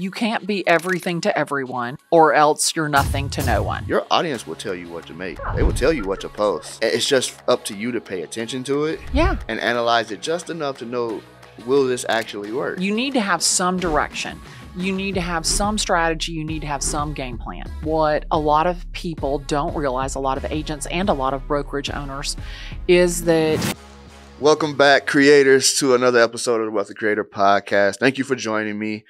you can't be everything to everyone, or else you're nothing to no one. Your audience will tell you what to make. They will tell you what to post. It's just up to you to pay attention to it. Yeah. And analyze it just enough to know, will this actually work? You need to have some direction. You need to have some strategy. You need to have some game plan. What a lot of people don't realize, a lot of agents and a lot of brokerage owners, is that... Welcome back, creators, to another episode of the Wealthy Creator Podcast. Thank you for joining me.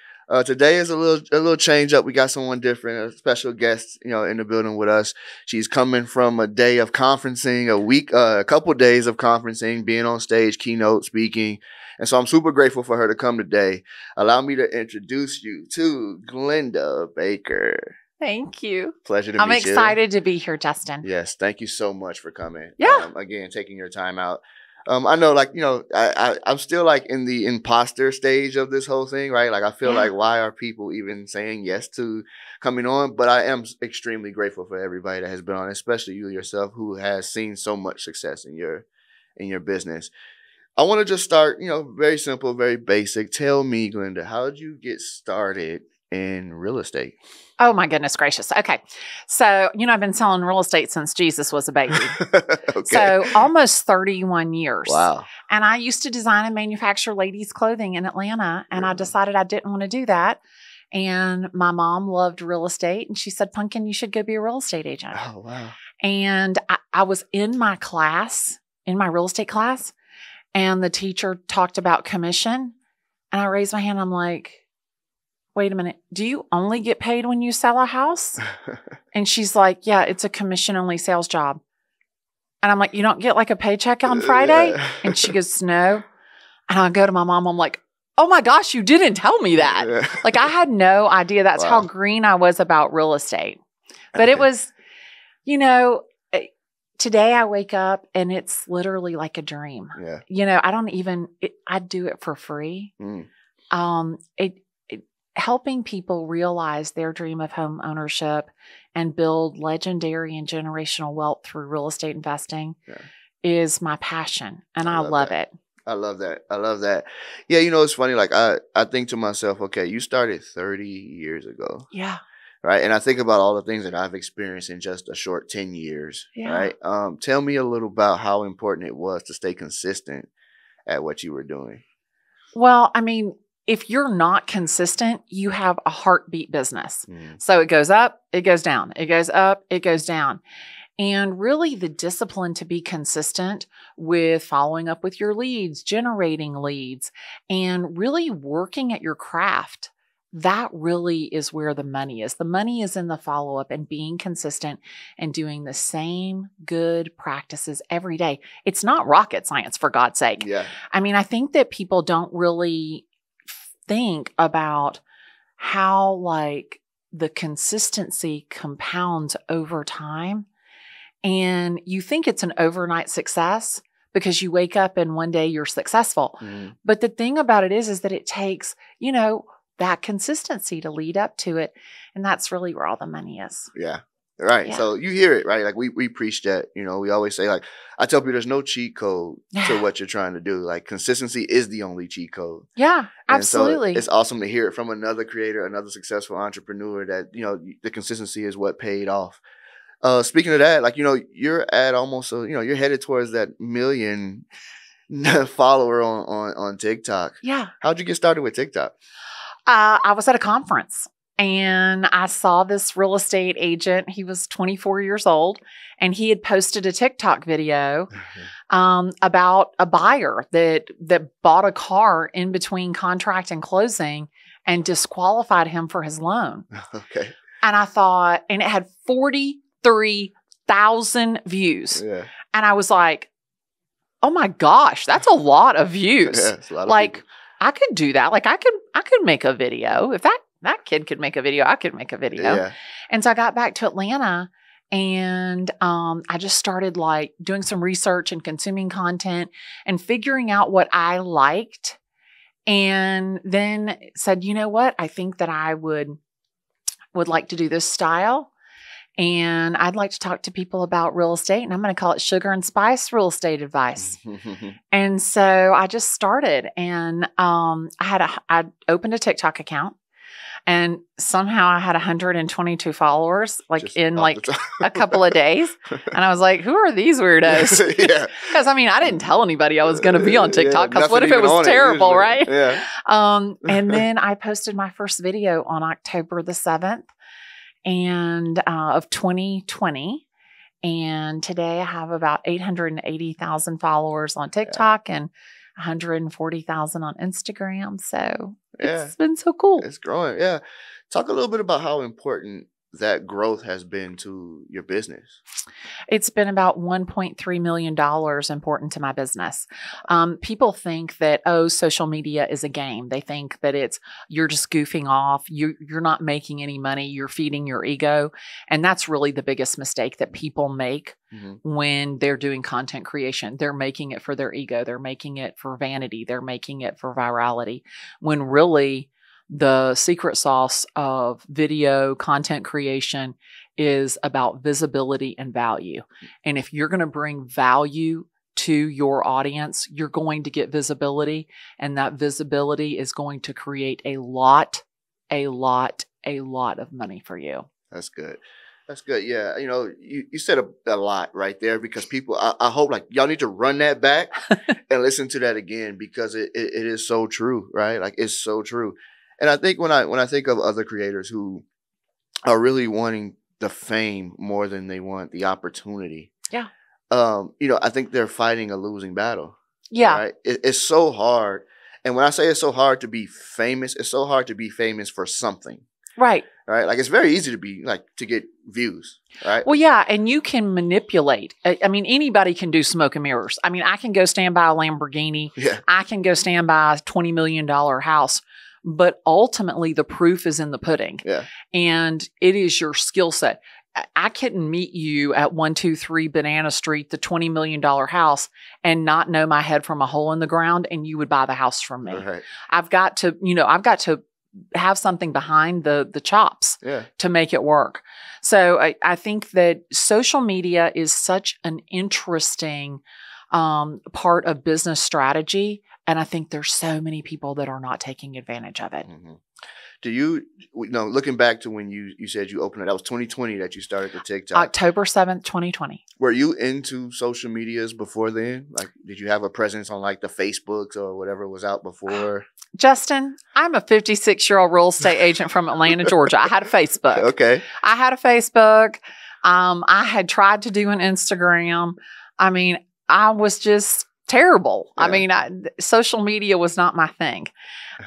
Today is a little change up. We got someone different, a special guest, in the building with us. She's coming from a day of conferencing, a couple days of conferencing, being on stage, keynote speaking. And so I'm super grateful for her to come today. Allow me to introduce you to Glennda Baker. Thank you. Pleasure to meet you. I'm excited to be here, Justin. Yes, thank you so much for coming. Yeah. Again, taking your time out. I know, I'm still in the imposter stage of this whole thing, right? I feel like, why are people even saying yes to coming on? But I am extremely grateful for everybody that has been on, especially you yourself, who has seen so much success in your business. I want to just start, very simple, very basic. Tell me, Glennda, how did you get started in real estate? Oh, my goodness gracious. Okay. So, I've been selling real estate since Jesus was a baby. Okay. So almost 31 years. Wow. And I used to design and manufacture ladies' clothing in Atlanta. And I decided I didn't want to do that. And my mom loved real estate. And she said, Pumpkin, you should go be a real estate agent. Oh, wow. And I was in my class, in my real estate class, and the teacher talked about commission. And I raised my hand. I'm like, wait a minute, do you only get paid when you sell a house? And she's like, yeah, it's a commission-only sales job. And I'm like, you don't get a paycheck on Friday? And she goes, no. And I go to my mom, I'm like, oh my gosh, you didn't tell me that. I had no idea. That's how green I was about real estate. But it was, today I wake up and it's literally like a dream. Yeah. I do it for free. Helping people realize their dream of home ownership and build legendary and generational wealth through real estate investing is my passion. And I love it. I love that. Yeah. It's funny. I think to myself, okay, you started 30 years ago. Yeah. Right. And I think about all the things that I've experienced in just a short 10 years. Yeah. Right. Tell me a little about how important it was to stay consistent at what you were doing. Well, if you're not consistent, you have a heartbeat business. So it goes up, it goes down, it goes up, it goes down. And really the discipline to be consistent with following up with your leads, generating leads, and really working at your craft, that really is where the money is. The money is in the follow-up and being consistent and doing the same good practices every day. It's not rocket science, for God's sake. Yeah. I think that people don't really think about how the consistency compounds over time. And you think it's an overnight success because you wake up and one day you're successful. But the thing about it is that it takes, that consistency to lead up to it. And that's really where all the money is. Yeah. Right. Yeah. So you hear it, right? We preach that, we always say, I tell people there's no cheat code to what you're trying to do. Consistency is the only cheat code. Yeah, absolutely. And so it's awesome to hear it from another creator, another successful entrepreneur that, the consistency is what paid off. Speaking of that, you're at almost, you're headed towards that 1 million follower on TikTok. Yeah. How'd you get started with TikTok? I was at a conference. And I saw this real estate agent. He was 24 years old, and he had posted a TikTok video about a buyer that bought a car in between contract and closing and disqualified him for his loan. Okay. And I thought, and it had 43,000 views. Yeah. And I was like, oh my gosh, that's a lot of views. Yeah, it's a lot of people. I could do that. I could make a video. If that kid could make a video, I could make a video. Yeah. And so I got back to Atlanta and I just started doing some research and consuming content and figuring out what I liked. And then said, you know what? I think that I would like to do this style. And I'd like to talk to people about real estate, and I'm going to call it sugar and spice real estate advice. And so I just started, and I opened a TikTok account. And somehow I had 122 followers, like Just in off like the top. a couple of days. And I was like, who are these weirdos? Yeah. Because I mean, I didn't tell anybody I was going to be on TikTok. Because what if nothing it even was on terrible, usually. right? Yeah. And then I posted my first video on October the 7th of 2020. And today I have about 880,000 followers on TikTok and 140,000 on Instagram. So it's been so cool. It's growing. Yeah. Talk a little bit about how important that growth has been to your business. It's been about $1.3 million important to my business. People think that, social media is a game. They think that you're just goofing off. You're not making any money. You're feeding your ego. And that's really the biggest mistake that people make when they're doing content creation. They're making it for their ego. They're making it for vanity. They're making it for virality. When really the secret sauce of video content creation is about visibility and value. And if you're going to bring value to your audience, you're going to get visibility. And that visibility is going to create a lot of money for you. That's good. That's good. Yeah. You know, you said a lot right there because people, I hope like y'all need to run that back and listen to that again because it is so true, right? Like it's so true. And I think when I think of other creators who are really wanting the fame more than they want the opportunity. Yeah. I think they're fighting a losing battle. Yeah. Right? It's so hard. And when I say it's so hard to be famous, it's so hard to be famous for something. Right. Right. Like it's very easy to get views. Right. Well, yeah. And you can manipulate. I mean, anybody can do smoke and mirrors. I mean, I can go stand by a Lamborghini. Yeah. I can go stand by a $20 million house. But ultimately, the proof is in the pudding. Yeah. And it is your skill set. I couldn't meet you at 123 Banana Street, the $20 million house, and not know my head from a hole in the ground, and you would buy the house from me. Right. I've got to have something behind the chops to make it work. So I think that social media is such an interesting part of business strategy. And I think there's so many people that are not taking advantage of it. Mm-hmm. Do you looking back to when you said you opened it, that was 2020 that you started the TikTok. October 7th, 2020. Were you into social medias before then? Like, did you have a presence on like the Facebooks or whatever was out before? Justin, I'm a 56-year-old real estate agent from Atlanta, Georgia. I had a Facebook. Okay. I had a Facebook. I had tried to do an Instagram. I mean, I was just terrible. Yeah. I mean, social media was not my thing.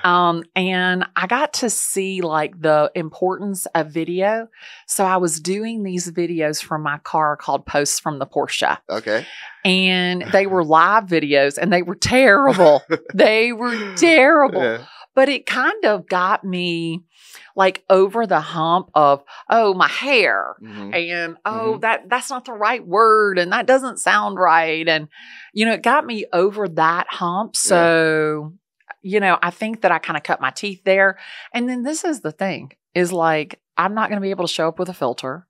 And I got to see like the importance of video. So I was doing these videos from my car called Posts from the Porsche. Okay. And they were live videos and they were terrible. They were terrible. Yeah. But it kind of got me like over the hump of, my hair and, that's not the right word. And that doesn't sound right. And, it got me over that hump. So, I think that I kind of cut my teeth there. And then this is the thing is like, I'm not going to be able to show up with a filter.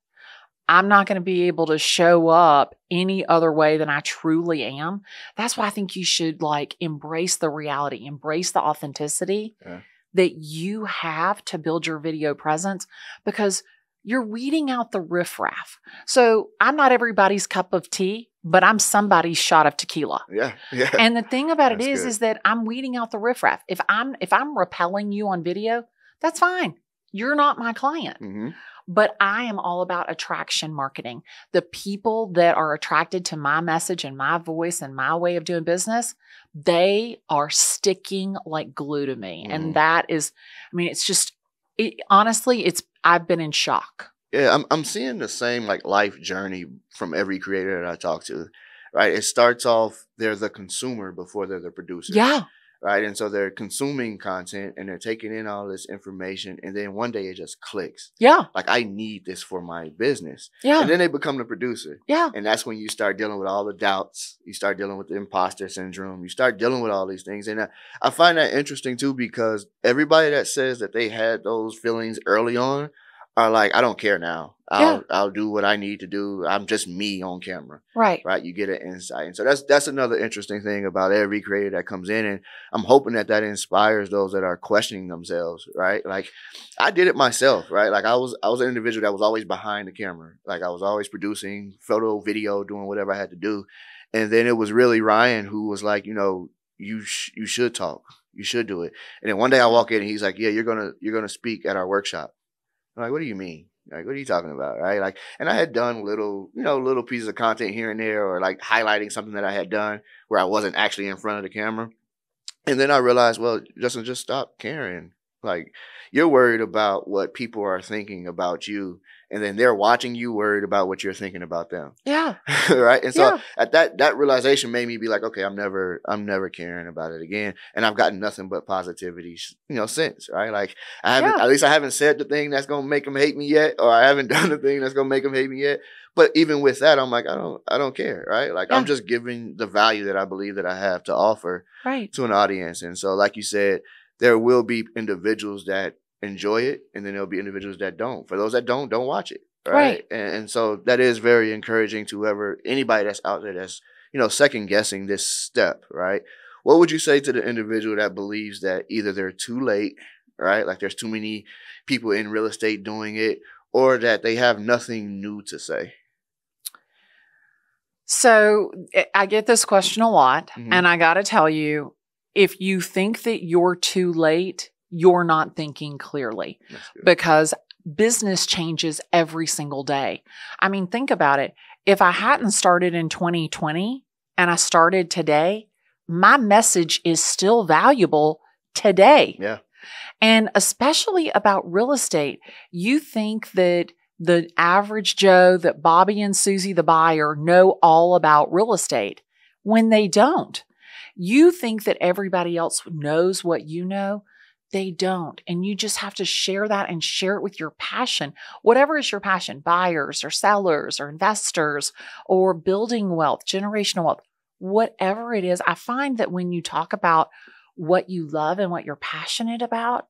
I'm not going to be able to show up any other way than I truly am. That's why I think you should like embrace the reality, embrace the authenticity that you have to build your video presence because you're weeding out the riffraff. So I'm not everybody's cup of tea, but I'm somebody's shot of tequila. Yeah. Yeah. And the thing about it is that I'm weeding out the riffraff. If I'm repelling you on video, that's fine. You're not my client. Mm-hmm. But I am all about attraction marketing. The people that are attracted to my message and my voice and my way of doing business, they are sticking like glue to me. And that is, it's just, honestly, I've been in shock. Yeah, I'm seeing the same like life journey from every creator that I talk to, right? It starts off, they're the consumer before they're the producer. Yeah. Right. And so they're consuming content and they're taking in all this information. And then one day it just clicks. Yeah. Like, I need this for my business. Yeah. And then they become the producer. Yeah. And that's when you start dealing with all the doubts. You start dealing with the imposter syndrome. You start dealing with all these things. And I find that interesting, too, because everybody that says that they had those feelings early on are like, I don't care now. Yeah. I'll do what I need to do. I'm just me on camera. Right. Right. You get an insight. And so that's another interesting thing about every creator that comes in. And I'm hoping that inspires those that are questioning themselves. Right. Like I did it myself. Right. Like I was an individual that was always behind the camera. Like I was always producing photo, video, doing whatever I had to do. And then it was really Ryan who was like, you should talk. You should do it. And then one day I walk in and he's like, yeah, you're gonna speak at our workshop. I'm like, what do you mean? Like, what are you talking about? Right. Like, and I had done little pieces of content here and there, or like highlighting something that I had done where I wasn't actually in front of the camera. And then I realized, well, Justin, just stop caring. Like, you're worried about what people are thinking about you. And then they're watching you worried about what you're thinking about them. Yeah. Right. And so at that realization made me be like, okay, I'm never caring about it again. And I've gotten nothing but positivity, since, right? Like at least I haven't said the thing that's going to make them hate me yet, or I haven't done the thing that's going to make them hate me yet. But even with that, I'm like, I don't care. Right. Like I'm just giving the value that I believe that I have to offer to an audience. And so, like you said, there will be individuals that enjoy it, and then there'll be individuals that don't. For those that don't watch it, right? And so that is very encouraging to anybody that's out there that's second guessing this step, right? What would you say to the individual that believes that either they're too late, right? Like there's too many people in real estate doing it, or that they have nothing new to say? So I get this question a lot, and I got to tell you, if you think that you're too late, you're not thinking clearly, because business changes every single day. I mean, think about it. If I hadn't started in 2020 and I started today, my message is still valuable today. Yeah. And especially about real estate, you think that the average Joe, that Bobby and Susie the buyer know all about real estate when they don't. You think that everybody else knows what you know. They don't. And you just have to share that and share it with your passion. Whatever is your passion, buyers or sellers or investors or building wealth, generational wealth, whatever it is. I find that when you talk about what you love and what you're passionate about,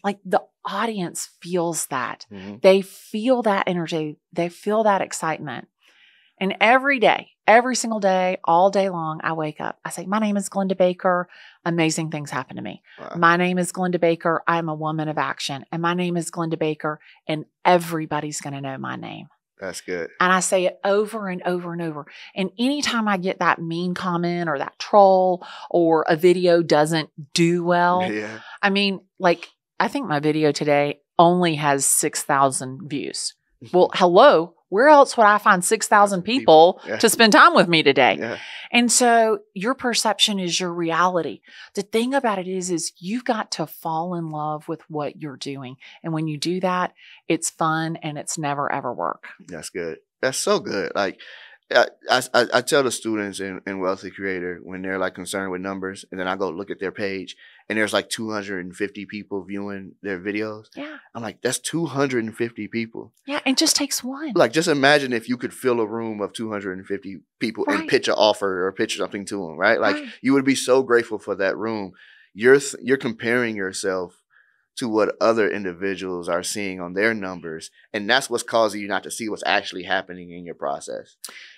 like the audience feels that. They feel that energy. They feel that excitement. And every day, every single day, all day long, I wake up. I say, my name is Glennda Baker. Amazing things happen to me. Wow. My name is Glennda Baker. I'm a woman of action. And my name is Glennda Baker. And everybody's going to know my name. That's good. And I say it over and over and over. And anytime I get that mean comment or that troll or a video doesn't do well, I mean, like, I think my video today only has 6,000 views. Well, hello. Where else would I find 6,000 people to spend time with me today? Yeah. And so your perception is your reality. The thing about it is you've got to fall in love with what you're doing. And when you do that, it's fun and it's never, ever work. That's good. That's so good. Like, I tell the students in Wealthy Creator when they're like concerned with numbers, and then I go look at their page and there's like 250 people viewing their videos. Yeah. I'm like, that's 250 people. Yeah. It just takes one. Like, just imagine if you could fill a room of 250 people and pitch an offer or pitch something to them, right? Like you would be so grateful for that room. You're comparing yourself to what other individuals are seeing on their numbers. And that's what's causing you not to see what's actually happening in your process.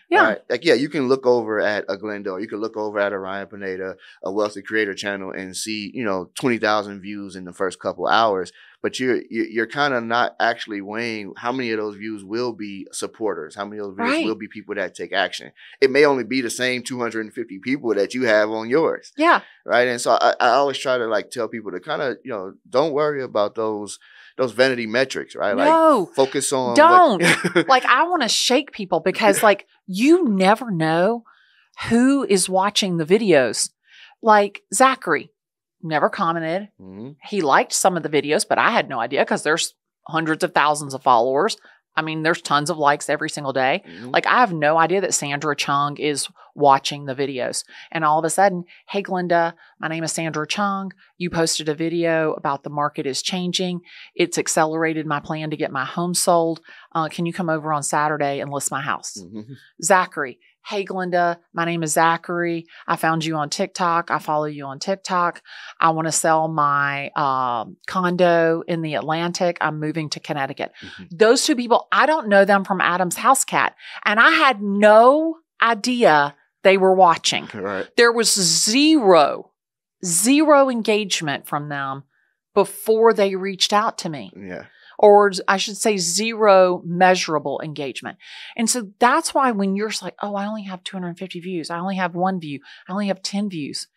Yeah. Right? Like, yeah, you can look over at a Glennda, or you can look over at a Ryan Pineda, a Wealthy Creator channel, and see, 20,000 views in the first couple hours. But you're kind of not actually weighing how many of those views will be supporters, how many of those views will be people that take action. It may only be the same 250 people that you have on yours. Yeah. Right. And so I always try to like tell people to kind of, don't worry about those vanity metrics, right? No, like focus on don't. Like, I want to shake people because like you never know who is watching the videos. Like Zachary never commented. He liked some of the videos, but I had no idea because there's hundreds of thousands of followers. I mean, there's tons of likes every single day. Like, I have no idea that Sandra Chung is watching the videos. And all of a sudden, hey, Glennda, my name is Sandra Chung. You posted a video about the market is changing. It's accelerated my plan to get my home sold. Can you come over on Saturday and list my house? Zachary, hey, Glennda, my name is Zachary. I found you on TikTok. I follow you on TikTok. I want to sell my condo in the Atlantic. I'm moving to Connecticut. Those two people, I don't know them from Adam's House Cat. And I had no idea they were watching. Right. There was zero engagement from them before they reached out to me. Yeah. Or I should say zero measurable engagement. And so that's why when you're like, oh, I only have 250 views. I only have 1 view. I only have 10 views.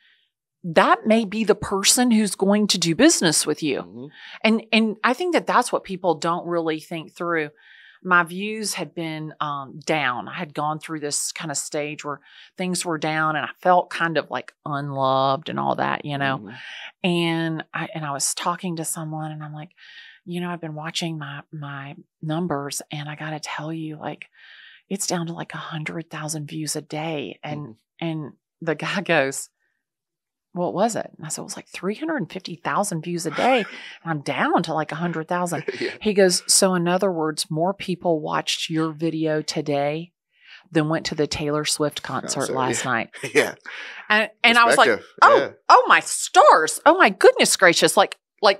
That may be the person who's going to do business with you. And I think that that's what people don't really think through. My views had been down. I had gone through this kind of stage where things were down and I felt kind of like unloved and all that, you know. And I was talking to someone and I'm like, you know, I've been watching my numbers and I got to tell you, like, it's down to like 100,000 views a day. And the guy goes, what was it? And I said, it was like 350,000 views a day. And I'm down to like 100,000. Yeah. He goes, so in other words, more people watched your video today than went to the Taylor Swift concert last night. Yeah. And I was like, oh my stars. Oh my goodness gracious. Like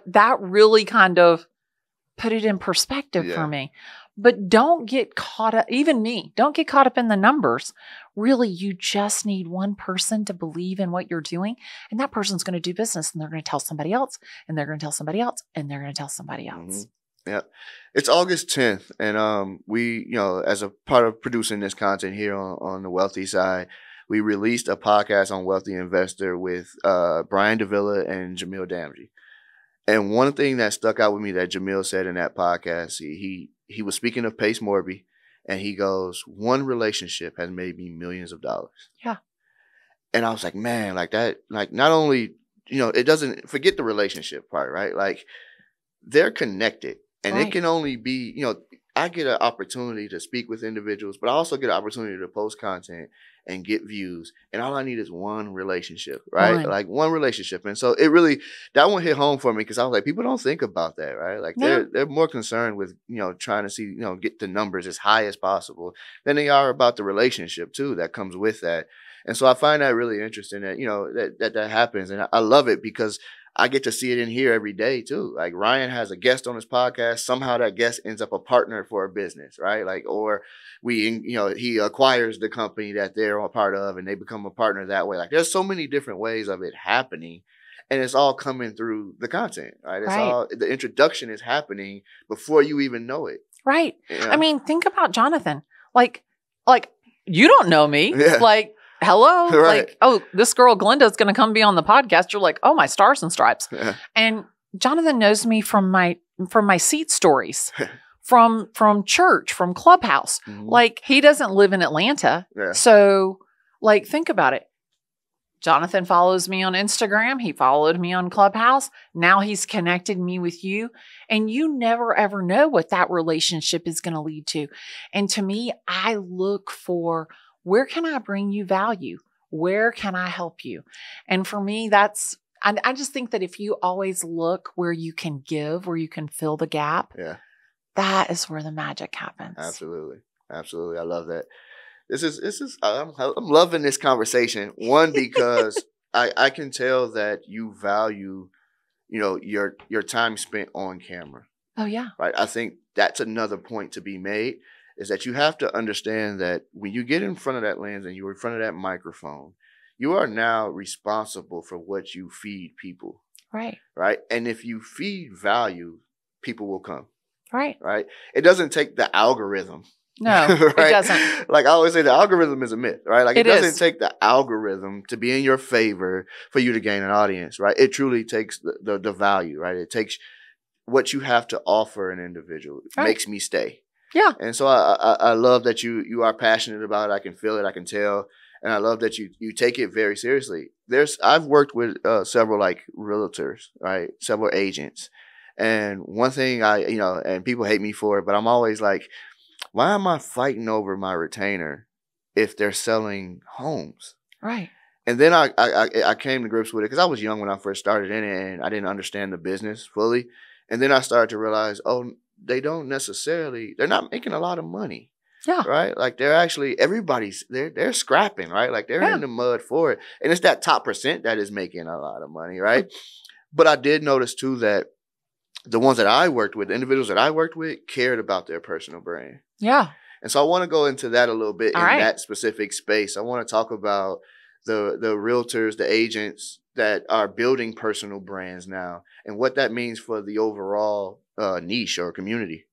that really kind of put it in perspective for me. But don't get caught up, even me, don't get caught up in the numbers. Really, you just need one person to believe in what you're doing. And that person's going to do business and they're going to tell somebody else and they're going to tell somebody else and they're going to tell somebody else. Yeah. It's August 10th. And we, you know, as a part of producing this content here on the Wealthy side, we released a podcast on Wealthy Investor with Brian Davila and Jamil Damji. And one thing that stuck out with me that Jamil said in that podcast, he was speaking of Pace Morby, and he goes, one relationship has made me millions of dollars. Yeah. And I was like, man, like that, like not only, you know, it doesn't forget the relationship part, right? Like they're connected and it can only be, you know, I get an opportunity to speak with individuals, but I also get an opportunity to post content and get views. And all I need is one relationship, right? Like one relationship. And so it really, that one hit home for me because I was like, people don't think about that, right? Like they're more concerned with, you know, trying to see, you know, get the numbers as high as possible than they are about the relationship too that comes with that. And so I find that really interesting that, you know, that happens. And I love it because I get to see it in here every day too. Like Ryan has a guest on his podcast. Somehow that guest ends up a partner for a business, right? Like, or he acquires the company that they're a part of and they become a partner that way. Like there's so many different ways of it happening and it's all coming through the content, right? It's all, the introduction is happening before you even know it. Right. You know? I mean, think about Jonathan. Like you don't know me. Yeah. Like, hello, like, oh, this girl Glennda is going to come be on the podcast. You're like, oh, my stars and stripes. Yeah. And Jonathan knows me from my seat stories, from church, from Clubhouse. Like he doesn't live in Atlanta. Yeah. So like, think about it. Jonathan follows me on Instagram. He followed me on Clubhouse. Now he's connected me with you. And you never, ever know what that relationship is going to lead to. And to me, I look for, where can I bring you value? Where can I help you? And for me, that's, I just think that if you always look where you can give, where you can fill the gap, that is where the magic happens. Absolutely. Absolutely. I love that. I'm loving this conversation. One, because I can tell that you value, you know, your time spent on camera. Oh, yeah. Right. I think that's another point to be made. Is that you have to understand that when you get in front of that lens and you're in front of that microphone, you are now responsible for what you feed people. Right. Right. And if you feed value, people will come. Right. Right. It doesn't take the algorithm. No, right? It doesn't. Like I always say, the algorithm is a myth, right? Like it doesn't take the algorithm to be in your favor for you to gain an audience, right? It truly takes the value, right? It takes what you have to offer an individual. It makes me stay. Yeah. And so I love that you are passionate about it. I can feel it. I can tell. And I love that you take it very seriously. I've worked with several like realtors, right? Several agents. And one thing and people hate me for it, but I'm always like, why am I fighting over my retainer if they're selling homes? Right. And then I came to grips with it because I was young when I first started in it and I didn't understand the business fully. And then I started to realize, they're not making a lot of money. Yeah. Right? Like they're actually, they're scrapping, right? Like they're Yeah. in the mud for it. And it's that top percent that is making a lot of money, right? But I did notice too that the ones that I worked with, the individuals that I worked with, cared about their personal brand. Yeah. And so I want to go into that a little bit All in right. that specific space. I want to talk about the realtors, the agents that are building personal brands now, and what that means for the overall niche or community.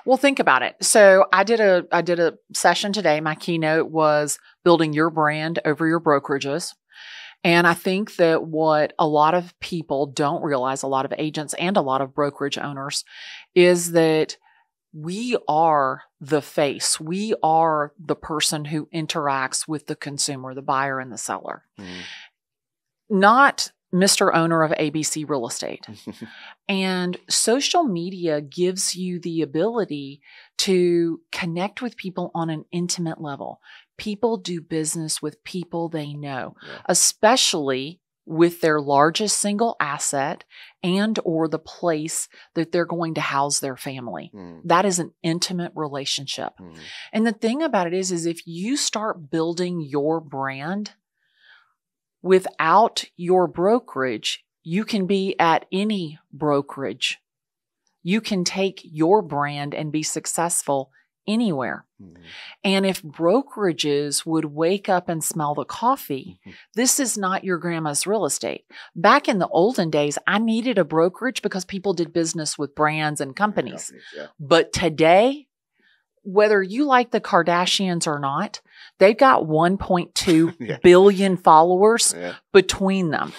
Well, think about it. So I did a session today. My keynote was building your brand over your brokerages. And I think that what a lot of people don't realize, a lot of agents and a lot of brokerage owners, is that we are the face. We are the person who interacts with the consumer, the buyer and the seller. Not Mr. Owner of ABC Real Estate. And social media gives you the ability to connect with people on an intimate level. People do business with people they know, especially with their largest single asset and or the place that they're going to house their family. That is an intimate relationship. And the thing about it is if you start building your brand without your brokerage, you can be at any brokerage. You can take your brand and be successful anywhere. And if brokerages would wake up and smell the coffee, this is not your grandma's real estate. Back in the olden days, I needed a brokerage because people did business with brands and companies. But today, whether you like the Kardashians or not, they've got 1.2 billion followers between them.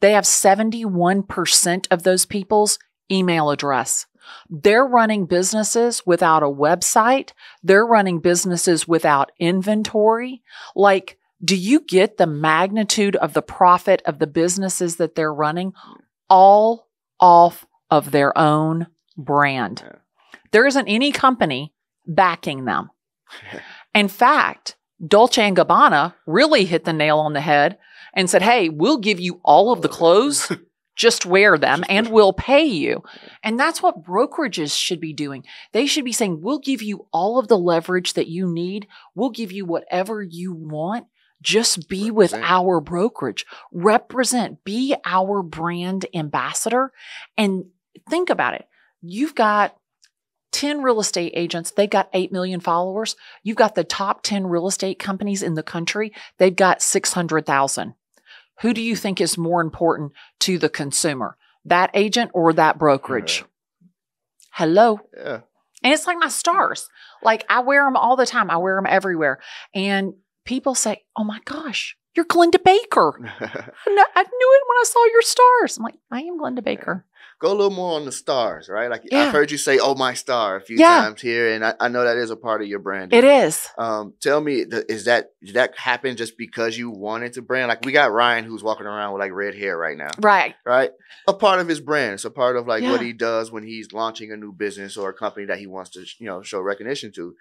They have 71% of those people's email address. They're running businesses without a website. They're running businesses without inventory. Like, do you get the magnitude of the profit of the businesses that they're running? All off of their own brand. There isn't any company backing them. In fact, Dolce & Gabbana really hit the nail on the head and said, hey, we'll give you all of the clothes, just wear them and we'll pay you. And that's what brokerages should be doing. They should be saying, we'll give you all of the leverage that you need. We'll give you whatever you want. Just be with our brokerage. Represent. Be our brand ambassador. And think about it. You've got 10 real estate agents. They got 8 million followers. You've got the top 10 real estate companies in the country. They've got 600,000. Who do you think is more important to the consumer? That agent or that brokerage? Hello? Yeah. And it's like my stars. Like I wear them all the time. I wear them everywhere. And people say, oh my gosh, you're Glennda Baker. I knew it when I saw your stars. I'm like, I am Glennda Baker. Go a little more on the stars, right? Like I've heard you say, oh, my star a few times here. And I know that is a part of your branding. It is. Tell me, did that happen just because you wanted to brand? Like we got Ryan who's walking around with like red hair right now. Right. Right. A part of his brand. It's a part of like what he does when he's launching a new business or a company that he wants to, show recognition to.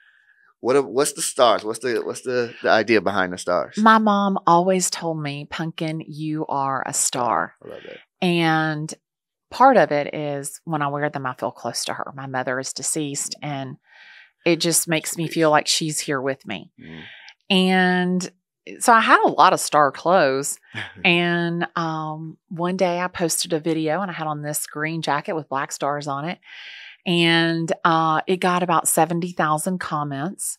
What's the stars? What's the idea behind the stars? My mom always told me, Pumpkin, you are a star. I love that. And part of it is when I wear them, I feel close to her. My mother is deceased and it just makes me feel like she's here with me. And so I had a lot of star clothes. And one day I posted a video and I had on this green jacket with black stars on it. And it got about 70,000 comments.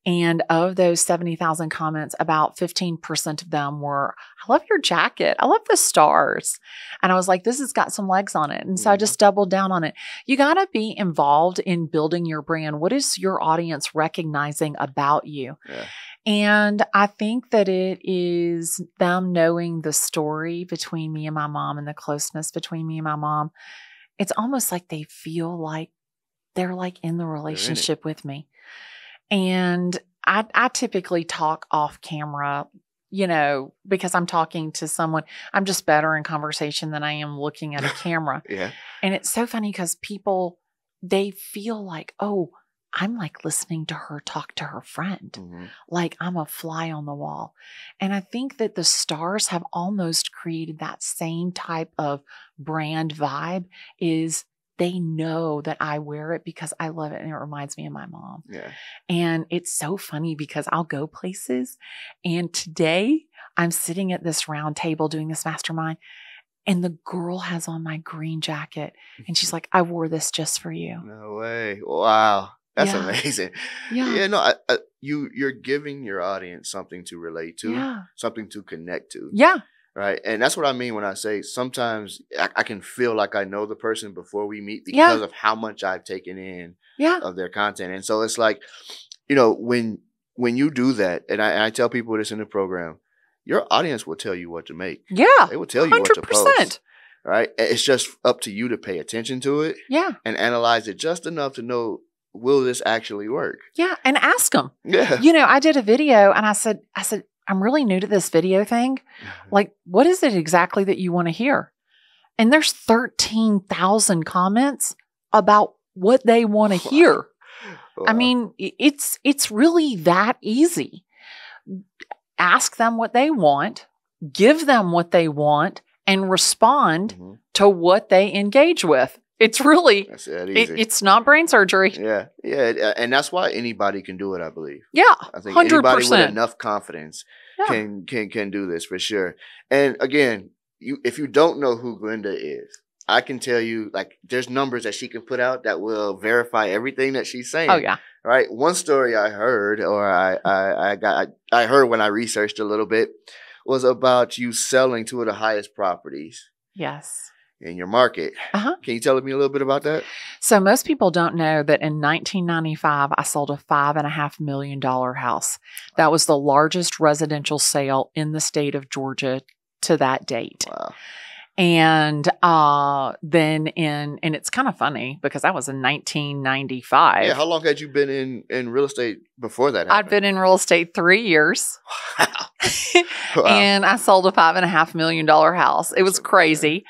And of those 70,000 comments, about 15% of them were, I love your jacket. I love the stars. And I was like, this has got some legs on it. And so I just doubled down on it. You got to be involved in building your brand. What is your audience recognizing about you? And I think that it is them knowing the story between me and my mom and the closeness between me and my mom. It's almost like they feel like they're like in the relationship with me. And I typically talk off camera, because I'm talking to someone. I'm just better in conversation than I am looking at a camera. And it's so funny because people, they feel like, oh, I'm like listening to her talk to her friend. Like I'm a fly on the wall. And I think that the stars have almost created that same type of brand vibe is they know that I wear it because I love it and it reminds me of my mom. Yeah. And it's so funny because I'll go places, and today I'm sitting at this round table doing this mastermind, and the girl has on my green jacket, and she's like, I wore this just for you. No way. Wow. That's Yeah. amazing. Yeah. Yeah, no, you're giving your audience something to relate to, Yeah. something to connect to. Yeah. Right. And that's what I mean when I say sometimes I can feel like I know the person before we meet because of how much I've taken in of their content. And so it's like, you know, when you do that, and I tell people this in the program, your audience will tell you what to make. Yeah. They will tell you 100%. What to post. Right. It's just up to you to pay attention to it. Yeah. And analyze it just enough to know, will this actually work? Yeah. And ask them. Yeah. You know, I did a video and I said, I'm really new to this video thing. Like, what is it exactly that you want to hear? And there's 13,000 comments about what they want to hear. Wow. I mean, it's really that easy. Ask them what they want, give them what they want, and respond to what they engage with. It's really, that's that easy. It's not brain surgery. Yeah. Yeah. And that's why anybody can do it, I believe. Yeah. I think 100%. Anybody with enough confidence can do this for sure. And again, if you don't know who Glennda is, I can tell you, like, there's numbers that she can put out that will verify everything that she's saying. Oh, yeah. Right. One story I heard, or I heard when I researched a little bit, was about you selling two of the highest properties. Yes. In your market. Can you tell me a little bit about that? So most people don't know that in 1995, I sold a $5.5 million house. That was the largest residential sale in the state of Georgia to that date. Wow. And then and it's kind of funny because that was in 1995. Yeah, how long had you been in real estate before that happened? I'd been in real estate 3 years. Wow. Wow. And I sold a $5.5 million house. It was crazy.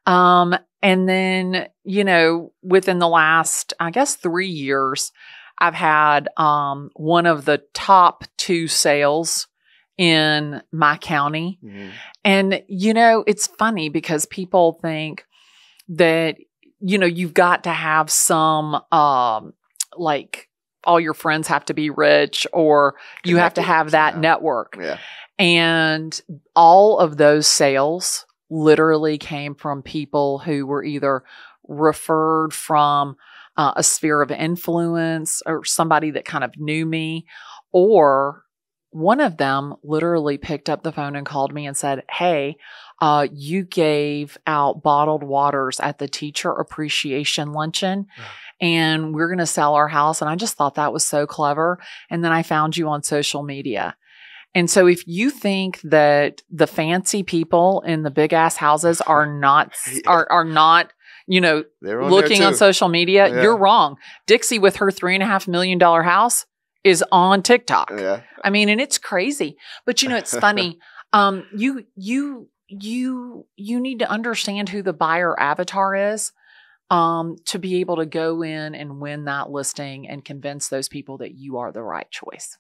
And then, you know, within the last, I guess, 3 years, I've had one of the top 2 sales in my county. And, you know, it's funny because people think that, you know, you've got to have some, like, all your friends have to be rich, or you have to have that network. Yeah. And all of those sales literally came from people who were either referred from a sphere of influence or somebody that kind of knew me, or one of them literally picked up the phone and called me and said, hey, you gave out bottled waters at the teacher appreciation luncheon, and we're going to sell our house. And I just thought that was so clever. And then I found you on social media. And so if you think that the fancy people in the big ass houses are not, are not, you know, looking on social media, you're wrong. Dixie with her $3.5 million house is on TikTok. Yeah. I mean, and it's crazy, but you know, it's funny. You need to understand who the buyer avatar is, to be able to go in and win that listing and convince those people that you are the right choice.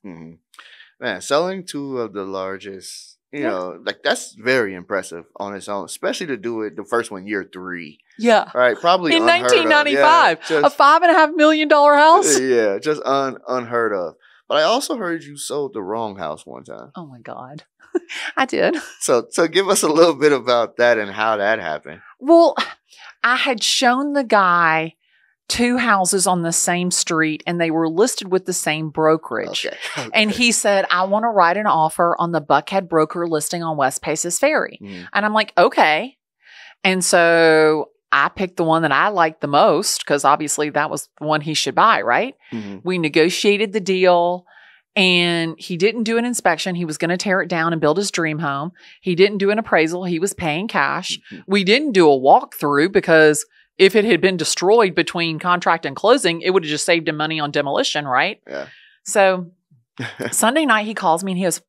Man, selling two of the largest, you know, like, that's very impressive on its own, especially to do it the first one, year 3. Yeah. Right. Probably in 1995, a $5.5 million house. Yeah. Just unheard of. But I also heard you sold the wrong house one time. Oh my God. I did. So give us a little bit about that and how that happened. Well, I had shown the guy 2 houses on the same street, and they were listed with the same brokerage. Okay. And he said, I want to write an offer on the Buckhead broker listing on West Paces Ferry. And I'm like, okay. And so I picked the one that I liked the most, because obviously that was the one he should buy, right? We negotiated the deal, and he didn't do an inspection. He was going to tear it down and build his dream home. He didn't do an appraisal. He was paying cash. We didn't do a walkthrough, because if it had been destroyed between contract and closing, it would have just saved him money on demolition, right? Yeah. So Sunday night, he calls me and he goes,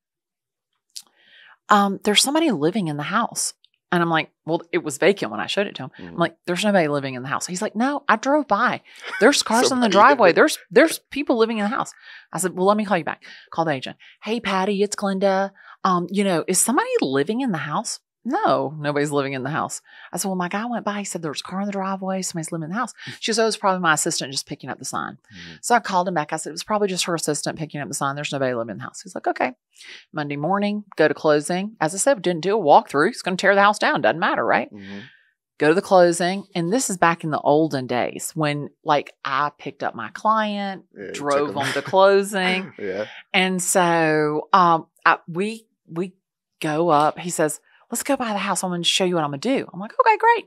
there's somebody living in the house. And I'm like, well, it was vacant when I showed it to him. I'm like, there's nobody living in the house. He's like, no, I drove by. There's cars in the driveway. There's people living in the house. I said, well, let me call you back. Call the agent. Hey, Patty, it's Glennda. You know, is somebody living in the house? no, nobody's living in the house. I said, well, my guy went by. He said, there's a car in the driveway. Somebody's living in the house. She said, it was probably my assistant just picking up the sign. So I called him back. I said, it was probably just her assistant picking up the sign. There's nobody living in the house. He's like, okay. Monday morning, go to closing. As I said, didn't do a walkthrough. He's going to tear the house down. Doesn't matter, right? Go to the closing. And this is back in the olden days when like I picked up my client, drove them to closing. And so we go up. He says, let's go by the house. I'm going to show you what I'm going to do. I'm like, okay, great.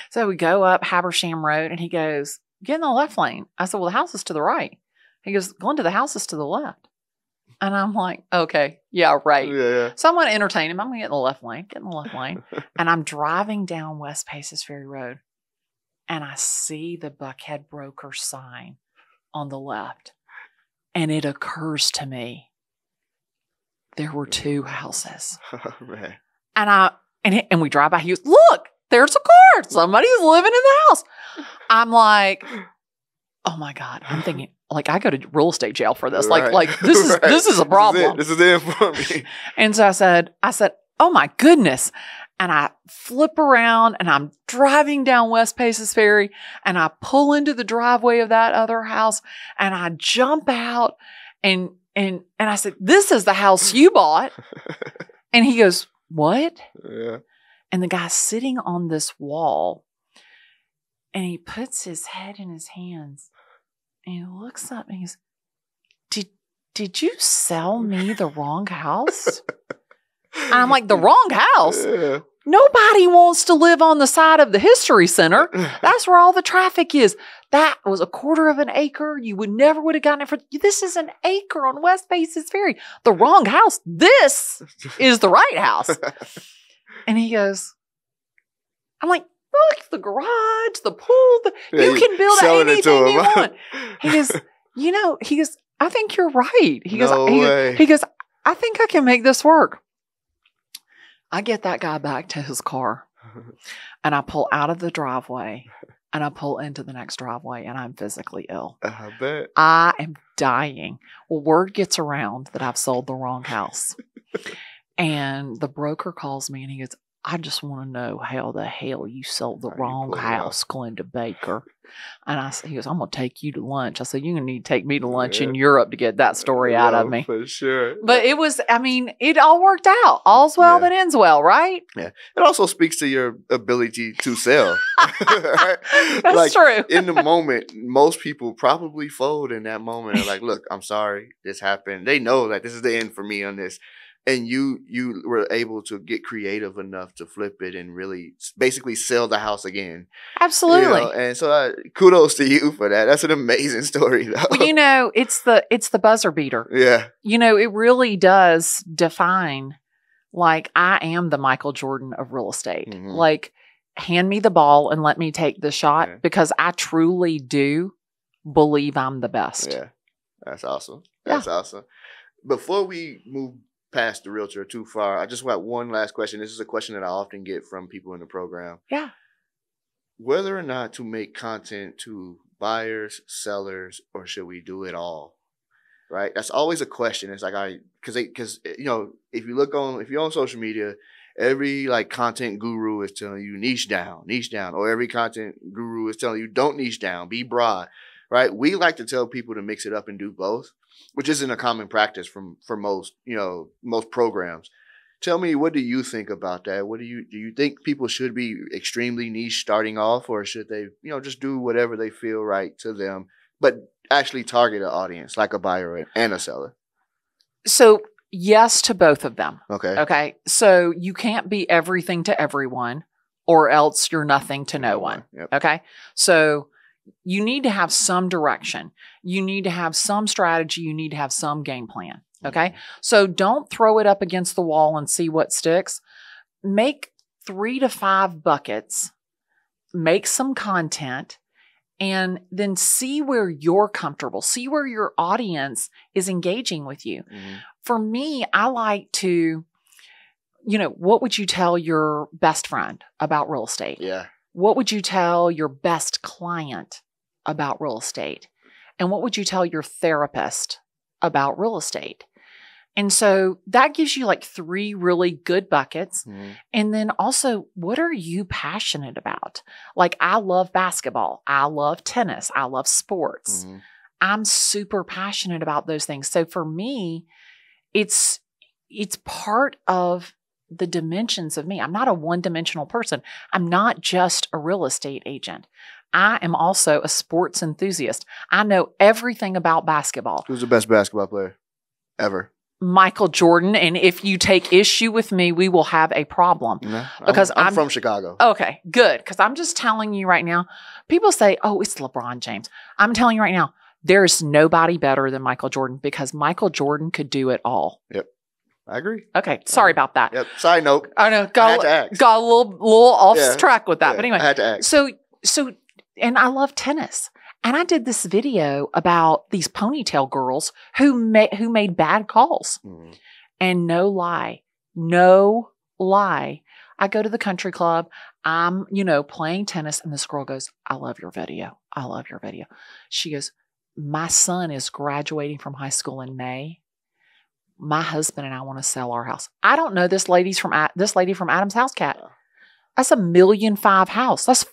So we go up Habersham Road and he goes, get in the left lane. I said, well, the house is to the right. He goes, Glennda, the house is to the left. And I'm like, okay, yeah, right. So I'm going to entertain him. I'm going to get in the left lane, And I'm driving down West Paces Ferry Road and I see the Buckhead broker sign on the left. And it occurs to me, there were two houses. And we drive by. He goes, look, there's a car. Somebody's living in the house. I'm like, oh my God. I'm thinking, like, I go to real estate jail for this. Like this is a problem. This is it for me. And so I said, oh my goodness. And I flip around and I'm driving down West Paces Ferry and I pull into the driveway of that other house and I jump out and I said, this is the house you bought. And he goes, what? And the guy's sitting on this wall and he puts his head in his hands and he looks up and he goes, did you sell me the wrong house? And I'm like, the wrong house? Nobody wants to live on the side of the History Center. That's where all the traffic is. That was 1/4 of an acre. You would have gotten it for, this is an acre on West Paces Ferry. The wrong house. This is the right house. And he goes, I'm like, look, the garage, the pool, you can build anything you want. He goes, I think you're right. He goes, I think I can make this work. I get that guy back to his car and I pull out of the driveway and I pull into the next driveway and I'm physically ill. I bet. I am dying. Well, word gets around that I've sold the wrong house. And the broker calls me and he goes, I just want to know how the hell you sold the wrong house, Glennda Baker. And he goes, I'm going to take you to lunch. I said, you're going to need to take me to lunch in Europe to get that story out of me. For sure. But it was, it all worked out. All's well that ends well, right? Yeah. It also speaks to your ability to sell. Right? That's true. In the moment, most people probably fold in that moment. They're like, look, I'm sorry this happened. They know that this is the end for me on this. And you were able to get creative enough to flip it and really basically sell the house again. Absolutely. And so kudos to you for that. That's an amazing story, though. Well, it's the buzzer beater. Yeah. It really does define, like, I am the Michael Jordan of real estate. Mm-hmm. Like, hand me the ball and let me take the shot because I truly do believe I'm the best. Yeah. That's awesome. That's awesome. Before we move past the realtor too far, I just want one last question. This is a question that I often get from people in the program. Yeah. Whether or not to make content to buyers, sellers, or should we do it all? Right? That's always a question. It's like because if you're on social media, every content guru is telling you niche down, or every content guru is telling you don't niche down, be broad. Right? We like to tell people to mix it up and do both, which isn't a common practice for most programs. Tell me, what do you think about that? Do you think people should be extremely niche starting off, or should they, just do whatever they feel right to them, but actually target an audience like a buyer and a seller? So yes to both of them. Okay. So you can't be everything to everyone, or else you're nothing to no one. Yep. Okay. So you need to have some direction. You need to have some strategy. You need to have some game plan. Okay. So don't throw it up against the wall and see what sticks. Make 3 to 5 buckets, make some content, and then see where you're comfortable. See where your audience is engaging with you. Mm-hmm. For me, I like to, what would you tell your best friend about real estate? Yeah. What would you tell your best client about real estate? And what would you tell your therapist about real estate? And so that gives you like 3 really good buckets. Mhm. And then also, what are you passionate about? Like, I love basketball. I love tennis. I love sports. Mhm. I'm super passionate about those things. So for me, it's part of the dimensions of me. I'm not a one-dimensional person. I'm not just a real estate agent. I am also a sports enthusiast. I know everything about basketball. Who's the best basketball player ever? Michael Jordan. And if you take issue with me, we will have a problem. No, Because I'm from Chicago. Okay, good. Because I'm just telling you right now, people say, oh, it's LeBron James. I'm telling you right now, there's nobody better than Michael Jordan because Michael Jordan could do it all. Yep. I agree. Okay, sorry about that. Yep. Side note. I know, I had to ask. got a little off Yeah. track with that. Yeah, But anyway, I had to ask. So, and I love tennis. And I did this video about these ponytail girls who made bad calls. Mhm. And no lie, I go to the country club. I'm, playing tennis. And this girl goes, I love your video. I love your video. She goes, my son is graduating from high school in May. My husband and I want to sell our house. I don't know this lady from Adam's House Cat. That's $1.5 million house. That's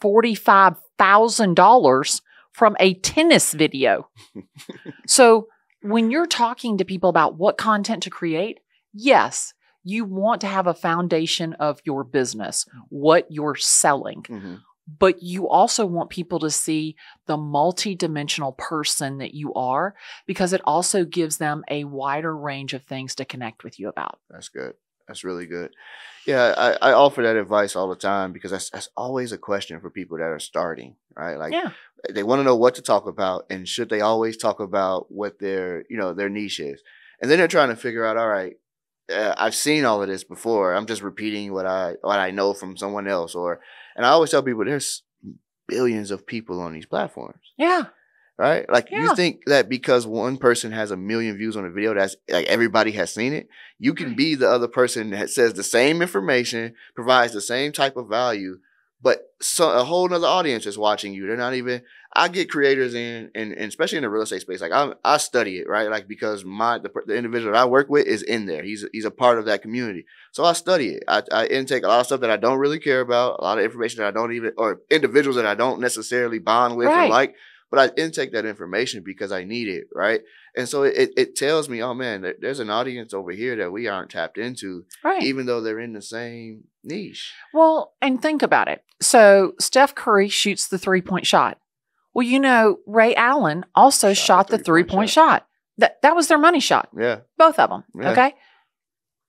$45,000 from a tennis video. So when you're talking to people about what content to create, yes, you want to have a foundation of your business, what you're selling. Mhm. But you also want people to see the multidimensional person that you are, because it also gives them a wider range of things to connect with you about. That's good. That's really good. Yeah, I offer that advice all the time because that's always a question for people that are starting, right? Like, Yeah. they want to know what to talk about, and should they always talk about what their niche is, and then they're trying to figure out, all right, I've seen all of this before. I'm just repeating what I know from someone else, and I always tell people there's billions of people on these platforms. Yeah. Right? Like, Yeah. you think that because one person has 1 million views on a video, that's like everybody has seen it? You can be the other person that says the same information, provides the same type of value, but a whole nother audience is watching you. They're not even. I get creators in, and especially in the real estate space. Like, I study it, right? Like, because the individual that I work with is in there. He's a part of that community. So I study it. I intake a lot of stuff that I don't really care about, a lot of information that I don't even, or individuals that I don't necessarily bond with or like. But I intake that information because I need it, right? And so it tells me, oh man, there's an audience over here that we aren't tapped into, Right. even though they're in the same niche. Well, and think about it. So Steph Curry shoots the 3-point shot. Well, Ray Allen also shot the 3-point shot. That was their money shot. Yeah. Both of them. Yeah. Okay.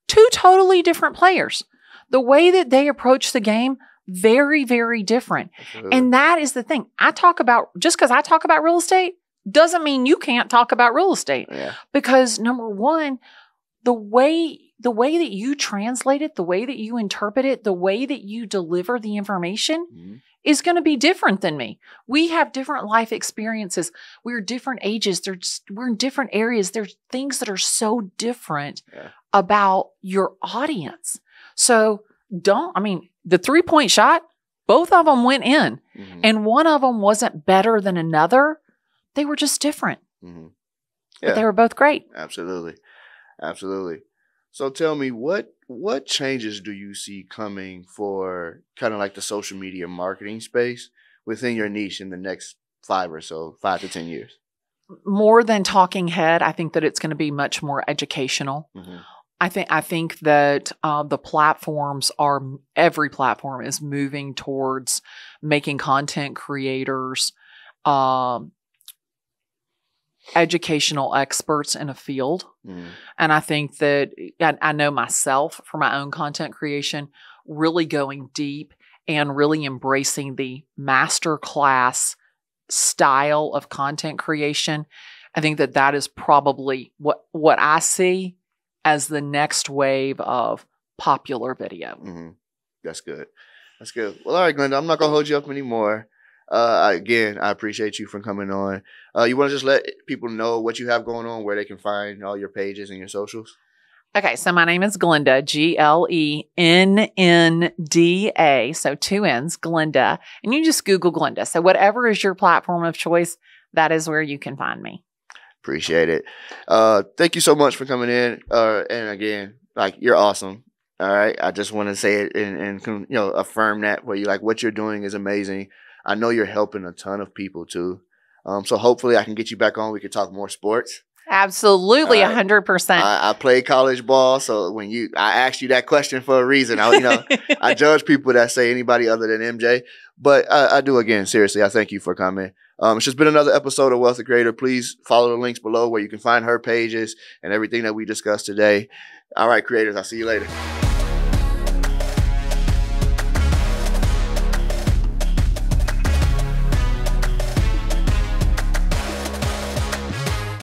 2 totally different players. The way that they approach the game, very, very different. Absolutely. And that is the thing. Just because I talk about real estate doesn't mean you can't talk about real estate. Yeah. Because number one, the way that you translate it, the way that you interpret it, the way that you deliver the information Mhm. is going to be different than me. We have different life experiences. We're different ages. We're in different areas. There's things that are so different about your audience. So the 3-point shot, both of them went in, Mhm. and one of them wasn't better than another. They were just different, Mhm. but they were both great. Absolutely. Absolutely. So tell me, what changes do you see coming for kind of like the social media marketing space within your niche in the next 5 to 10 years? More than talking head, I think that it's going to be much more educational. Mhm. I think that every platform is moving towards making content creators educational experts in a field. Mhm. And I think that I know myself for my own content creation, really going deep and really embracing the master class style of content creation. I think that is probably what I see as the next wave of popular video. Mm-hmm. That's good. That's good. Well, all right, Glennda, I'm not going to hold you up anymore. Again, I appreciate you for coming on. You want to just let people know what you have going on, where they can find all your pages and your socials? Okay, so my name is Glennda, Glennda, so 2 N's, Glennda. And you just Google Glennda. So whatever is your platform of choice, that is where you can find me. Appreciate it. Thank you so much for coming in. And again, like, you're awesome. All right. I just want to say it and affirm that where you like what you're doing is amazing. I know you're helping a ton of people too. So hopefully I can get you back on. We can talk more sports. Absolutely, 100%. I played college ball, so when I asked you that question for a reason. I judge people that say anybody other than MJ, but I do again. Seriously, I thank you for coming. It's just been another episode of Wealthy Creator. Please follow the links below where you can find her pages and everything that we discussed today. All right, creators, I'll see you later.